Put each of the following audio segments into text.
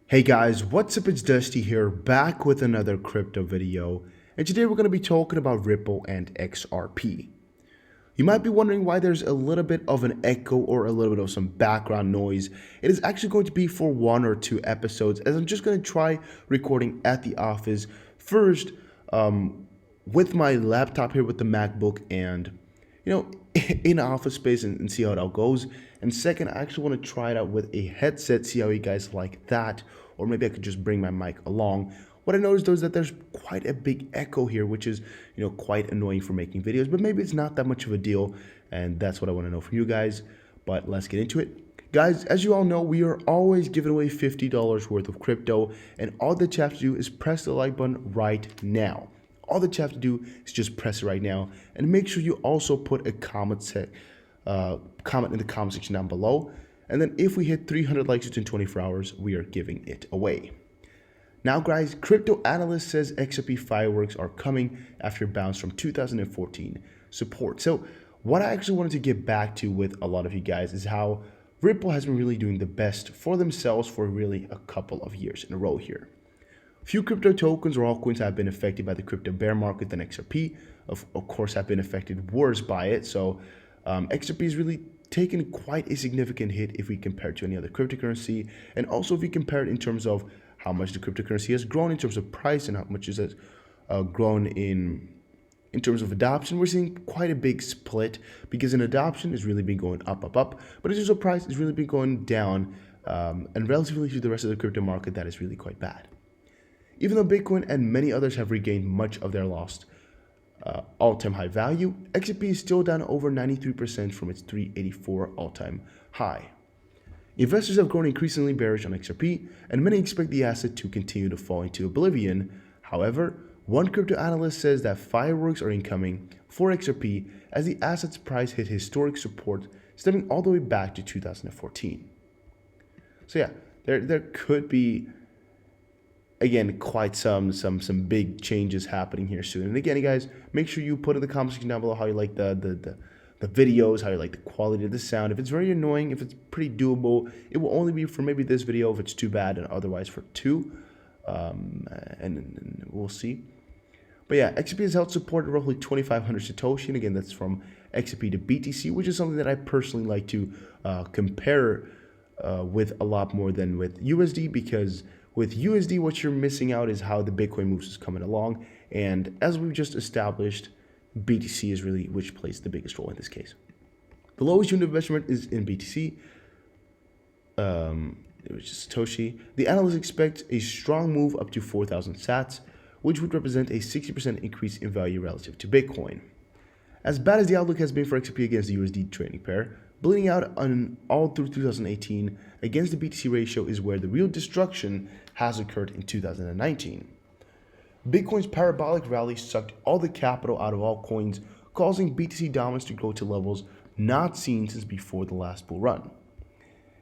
Hey guys, what's up? It's Dusty here, back with another crypto video, and today we're going to be talking about Ripple and XRP. You might be wondering why there's a little bit of an echo or a little bit of some background noise. It is actually going to be for 1 or 2 episodes, as I'm just going to try recording at the office first with my laptop here with the MacBook and in office space and see how it all goes. And second, I actually want to try it out with a headset, see how you guys like that, or maybe I could just bring my mic along. What I noticed though is that there's quite a big echo here, which is quite annoying for making videos, but maybe it's not that much of a deal, and that's what I want to know from you guys. But let's get into it. Guys, as you all know, we are always giving away $50 worth of crypto, and all that you have to do is press the like button right now. All that you have to do is just press it right now, and make sure you also put a comment in the comment section down below. And then if we hit 300 likes within 24 hours, we are giving it away. Now guys, crypto analyst says XRP Fireworks are coming after a bounce from 2014 support. So what I actually wanted to get back to with a lot of you guys is how Ripple has been really doing the best for themselves for really a couple of years in a row here. Few crypto tokens or altcoins have been affected by the crypto bear market than XRP. Of course, have been affected worse by it. So XRP is really taken quite a significant hit if we compare it to any other cryptocurrency. And also if we compare it in terms of how much the cryptocurrency has grown in terms of price and how much it has grown in terms of adoption, we're seeing quite a big split, because in adoption it's really been going up, but in terms of price it's really been going down, and relatively to the rest of the crypto market, that is really quite bad. Even though Bitcoin and many others have regained much of their lost all-time high value, XRP is still down over 93% from its 384 all-time high. Investors have grown increasingly bearish on XRP, and many expect the asset to continue to fall into oblivion. However, one crypto analyst says that fireworks are incoming for XRP as the asset's price hit historic support stemming all the way back to 2014. So yeah, there could be, again, quite some big changes happening here soon. And again, you guys, make sure you put in the comment section down below how you like the videos, how you like the quality of the sound. If it's very annoying, if it's pretty doable, it will only be for maybe this video if it's too bad, and otherwise for two. And we'll see. But yeah, XRP has held support at roughly 2,500 Satoshi, and again, that's from XRP to BTC, which is something that I personally like to compare with a lot more than with USD, because with USD, what you're missing out is how the Bitcoin moves is coming along. And as we've just established, BTC is really which plays the biggest role in this case. The lowest unit of measurement is in BTC, which is Satoshi. The analysts expect a strong move up to 4,000 sats, which would represent a 60% increase in value relative to Bitcoin. As bad as the outlook has been for XRP against the USD trading pair, bleeding out on all through 2018 against the BTC ratio is where the real destruction has occurred in 2019. Bitcoin's parabolic rally sucked all the capital out of all coins, causing BTC dominance to grow to levels not seen since before the last bull run.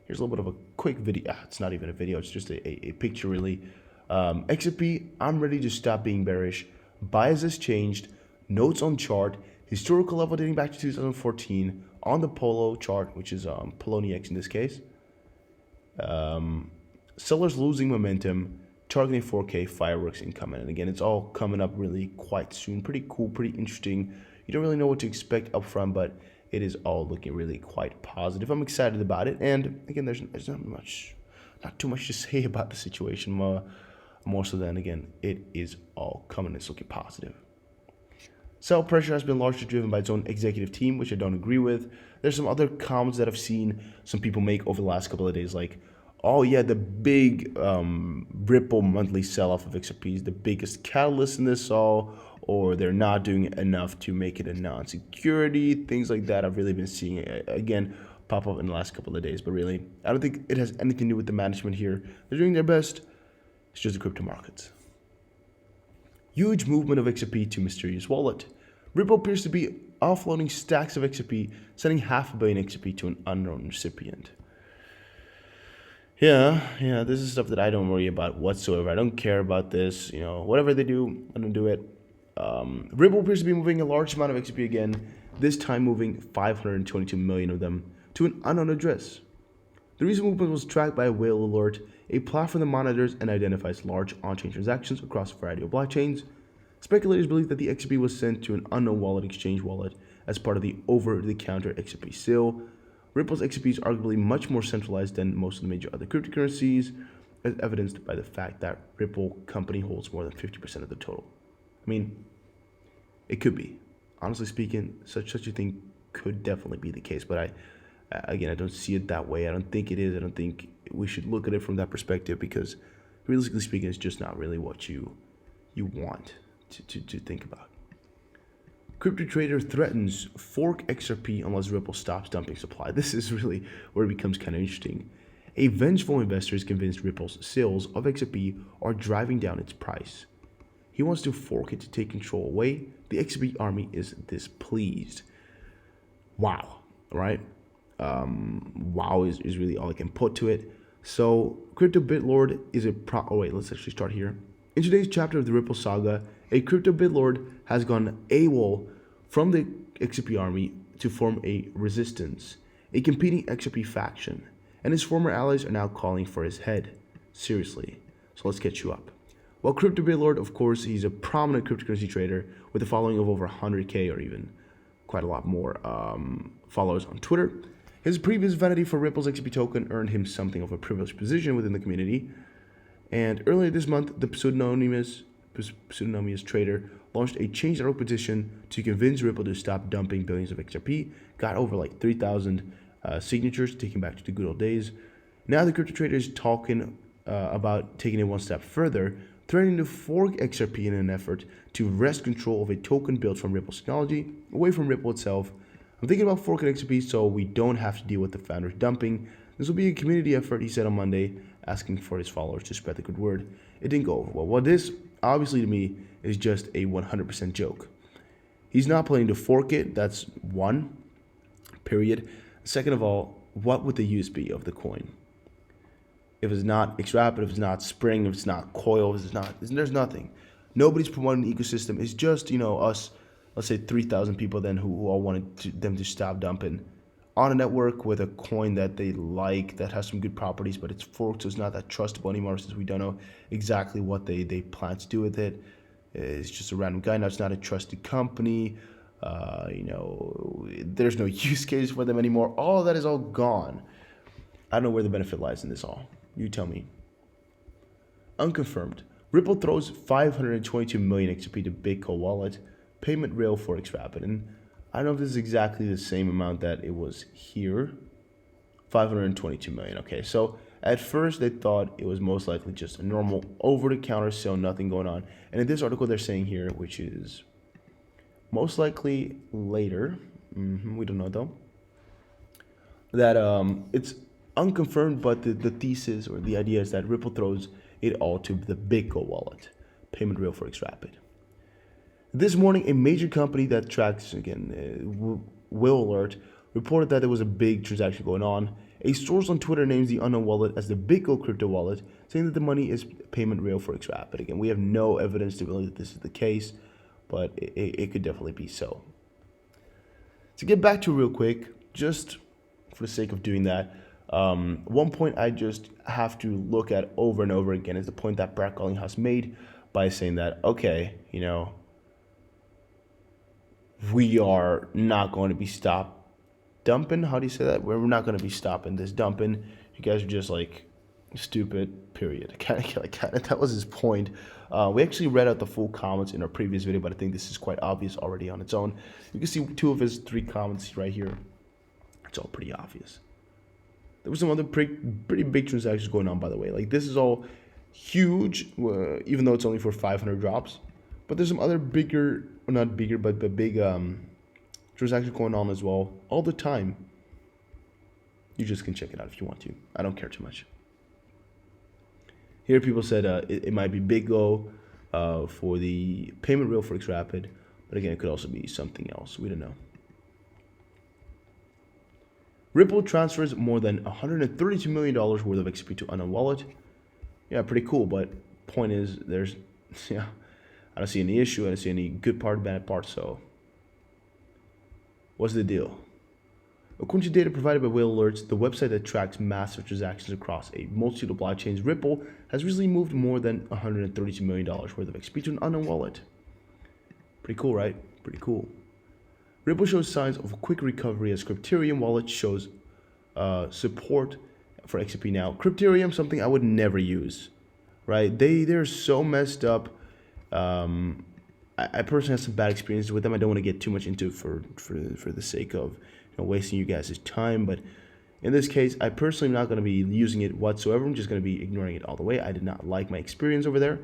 Here's a little bit of a quick video. It's not even a video, it's just a picture really. XRP, I'm ready to stop being bearish. Bias has changed. Notes on chart. Historical level dating back to 2014 on the Polo chart, which is Poloniex in this case. Sellers losing momentum, targeting 4K, fireworks incoming. And again, it's all coming up really quite soon. Pretty cool, pretty interesting. You don't really know what to expect up front, but it is all looking really quite positive. I'm excited about it. And again, there's not too much to say about the situation. More so than, again, it is all coming. It's looking positive. Sell pressure has been largely driven by its own executive team, which I don't agree with. There's some other comments that I've seen some people make over the last couple of days, like, oh yeah, the big Ripple monthly sell-off of XRP is the biggest catalyst in this all, or they're not doing enough to make it a non-security, things like that. I've really been seeing it, again, pop up in the last couple of days, but really, I don't think it has anything to do with the management here. They're doing their best. It's just the crypto markets. Huge movement of XRP to mysterious wallet. Ripple appears to be offloading stacks of XRP, sending 500 million XRP to an unknown recipient. Yeah, this is stuff that I don't worry about whatsoever. I don't care about this. Whatever they do, I don't do it. Ripple appears to be moving a large amount of XRP again, this time moving 522 million of them to an unknown address. The recent movement was tracked by a whale alert a platform that monitors and identifies large on-chain transactions across a variety of blockchains. Speculators believe that the XRP was sent to an unknown wallet exchange wallet as part of the over-the-counter XRP sale. Ripple's XRP is arguably much more centralized than most of the major other cryptocurrencies, as evidenced by the fact that Ripple company holds more than 50% of the total. I mean, it could be. Honestly speaking, such a thing could definitely be the case, but I don't see it that way. I don't think it is. I don't think we should look at it from that perspective, because realistically speaking, it's just not really what you want to think about. Crypto trader threatens fork XRP unless Ripple stops dumping supply. This is really where it becomes kind of interesting. A vengeful investor is convinced Ripple's sales of XRP are driving down its price. He wants to fork it to take control away. The XRP army is displeased. Wow, right? Wow is really all I can put to it. So, Crypto Bitlord is a let's actually start here. In today's chapter of the Ripple saga, a Crypto Bitlord has gone AWOL from the XRP army to form a resistance, a competing XRP faction, and his former allies are now calling for his head. Seriously. So let's catch you up. Well, Crypto Bitlord, of course, he's a prominent cryptocurrency trader with a following of over 100K or even quite a lot more followers on Twitter. His previous vanity for Ripple's XRP token earned him something of a privileged position within the community. And earlier this month, the pseudonymous trader launched a change.org petition to convince Ripple to stop dumping billions of XRP. Got over like 3,000 signatures, taking back to the good old days. Now the crypto trader is talking about taking it one step further, threatening to fork XRP in an effort to wrest control of a token built from Ripple's technology away from Ripple itself. I'm thinking about forking XRP so we don't have to deal with the founders dumping. This will be a community effort, he said on Monday, asking for his followers to spread the good word. It didn't go over well. Well, this, obviously to me, is just a 100% joke. He's not planning to fork it, that's one, period. Second of all, what would the use be of the coin? If it's not XRP, if it's not Spring, if it's not Coil, if it's not, there's nothing. Nobody's promoting the ecosystem. It's just, us, let's say 3,000 people then who all wanted them to stop dumping on a network with a coin that they like, that has some good properties, but it's forked, so it's not that trustable anymore since we don't know exactly what they plan to do with it. It's just a random guy. Now it's not a trusted company. There's no use case for them anymore. All of that is all gone. I don't know where the benefit lies in this all. You tell me. Unconfirmed. Ripple throws 522 million XRP to Bitco wallet, payment rail for XRP. And I don't know if this is exactly the same amount that it was here. 522 million. Okay, so at first they thought it was most likely just a normal over-the-counter sale, nothing going on. And in this article they're saying here, which is most likely later, we don't know though, that it's unconfirmed, but the thesis or the idea is that Ripple throws it all to the Bitco wallet, payment rail for XRP. This morning, a major company that tracks, Will Alert, reported that there was a big transaction going on. A source on Twitter names the unknown wallet as the Bitco crypto wallet, saying that the money is payment rail for XRP. Again, we have no evidence to believe that this is the case, but it could definitely be so. To get back to real quick, just for the sake of doing that, one point I just have to look at over and over again is the point that Brad Garlinghouse made by saying that, okay, we are not going to be stopped dumping. How do you say that? We're not going to be stopping this dumping. You guys are just like stupid, period. Kind of, that was his point. We actually read out the full comments in our previous video, but I think this is quite obvious already on its own. You can see 2 of his 3 comments right here. It's all pretty obvious. There was some other pretty big transactions going on, by the way. Like, this is all huge, even though it's only for 500 drops. But there's some other bigger, or not bigger, but big transactions going on as well all the time. You just can check it out if you want to. I don't care too much. Here people said it might be Bitco for the payment rail for XRP, but again, it could also be something else. We don't know. Ripple transfers more than $132 million worth of XRP to unknown wallet. Yeah, pretty cool, but point is, I don't see any issue. I don't see any good part, bad part, so what's the deal? According to data provided by Whale Alerts, the website that tracks massive transactions across a multitude of blockchains, Ripple has recently moved more than $132 million worth of XP to an unknown wallet. Pretty cool, right? Pretty cool. Ripple shows signs of a quick recovery as Crypterium wallet shows support for XRP now. Crypterium, something I would never use, right? They're so messed up. I personally have some bad experiences with them. I don't want to get too much into it for the sake of wasting you guys' time. But in this case, I personally am not going to be using it whatsoever. I'm just going to be ignoring it all the way. I did not like my experience over there.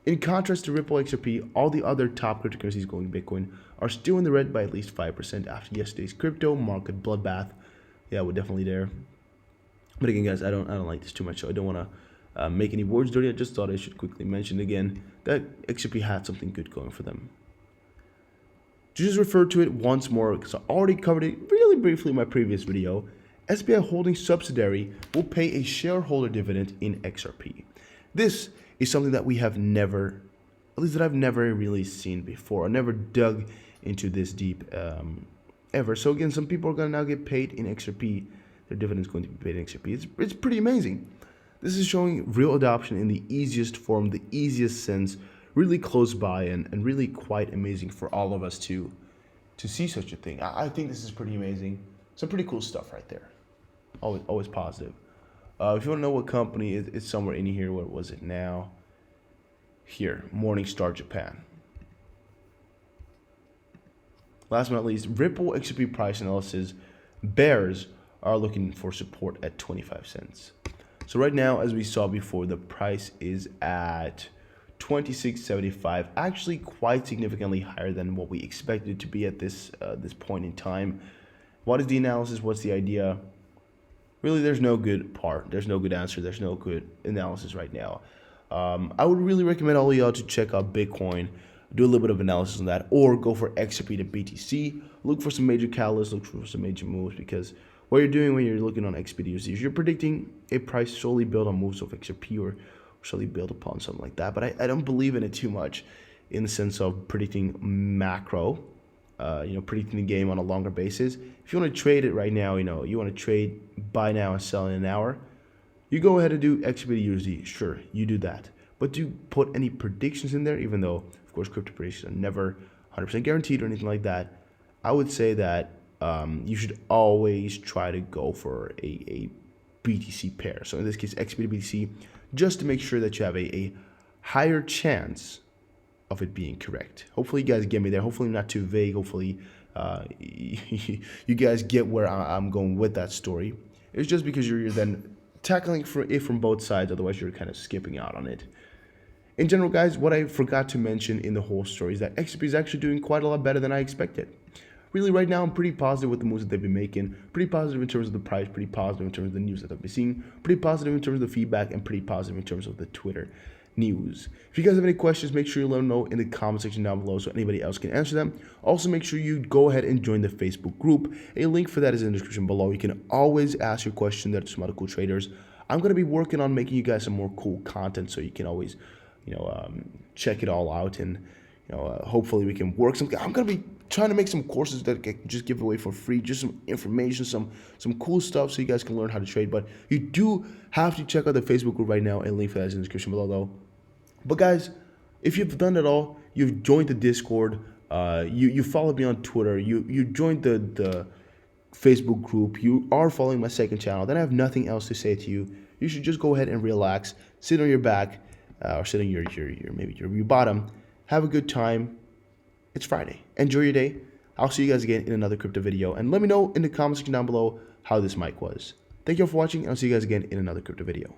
In contrast to Ripple XRP, all the other top cryptocurrencies going Bitcoin are still in the red by at least 5% after yesterday's crypto market bloodbath. Yeah, we're definitely there. But again, guys, I don't like this too much, so I don't want to make any words dirty. I just thought I should quickly mention again that XRP had something good going for them. To just refer to it once more, because I already covered it really briefly in my previous video, SBI Holdings subsidiary will pay a shareholder dividend in XRP. This is something that we have never, at least that I've never really seen before. I never dug into this deep ever. So again, some people are going to now get paid in XRP. Their dividend is going to be paid in XRP. It's pretty amazing. This is showing real adoption in the easiest form, the easiest sense, really close by, and really quite amazing for all of us to see such a thing. I think this is pretty amazing. Some pretty cool stuff right there. Always positive. If you want to know what company, it's somewhere in here. What was it now? Here, Morningstar Japan. Last but not least, Ripple XRP price analysis. Bears are looking for support at 25 cents. So right now, as we saw before, the price is at 26.75, actually quite significantly higher than what we expected it to be at this point in time. What is the analysis? What's the idea? Really, there's no good part. There's no good answer. There's no good analysis right now. I would really recommend all of y'all to check out Bitcoin, do a little bit of analysis on that, or go for XRP to BTC. Look for some major catalysts, look for some major moves, because what you're doing when you're looking on XRP to USD is you're predicting a price solely built on moves of XRP or solely built upon something like that. But I don't believe in it too much in the sense of predicting macro, predicting the game on a longer basis. If you want to trade it right now, you want to trade buy now and sell in an hour, you go ahead and do XRP to USD. Sure, you do that. But do put any predictions in there, even though, of course, crypto predictions are never 100% guaranteed or anything like that. I would say that you should always try to go for a BTC pair. So in this case, XRP to BTC, just to make sure that you have a higher chance of it being correct. Hopefully you guys get me there. Hopefully I'm not too vague. Hopefully you guys get where I'm going with that story. It's just because you're then tackling it from both sides. Otherwise you're kind of skipping out on it. In general, guys, what I forgot to mention in the whole story is that XRP is actually doing quite a lot better than I expected. Really, right now, I'm pretty positive with the moves that they've been making. Pretty positive in terms of the price, pretty positive in terms of the news that I've been seeing, pretty positive in terms of the feedback, and pretty positive in terms of the Twitter news. If you guys have any questions, make sure you let them know in the comment section down below so anybody else can answer them. Also, make sure you go ahead and join the Facebook group. A link for that is in the description below. You can always ask your question there to some other cool traders. I'm going to be working on making you guys some more cool content so you can always, check it all out, and hopefully we can work something. I'm going to be trying to make some courses that I can just give away for free, just some information, some cool stuff so you guys can learn how to trade. But you do have to check out the Facebook group right now, and link for that is in the description below though. But guys, if you've done it all, you've joined the Discord, you followed me on Twitter, you joined the Facebook group, you are following my second channel, then I have nothing else to say to you. You should just go ahead and relax, sit on your back, or sit on your bottom, have a good time. It's Friday. Enjoy your day. I'll see you guys again in another crypto video, and let me know in the comment section down below how this mic was. Thank you all for watching, and I'll see you guys again in another crypto video.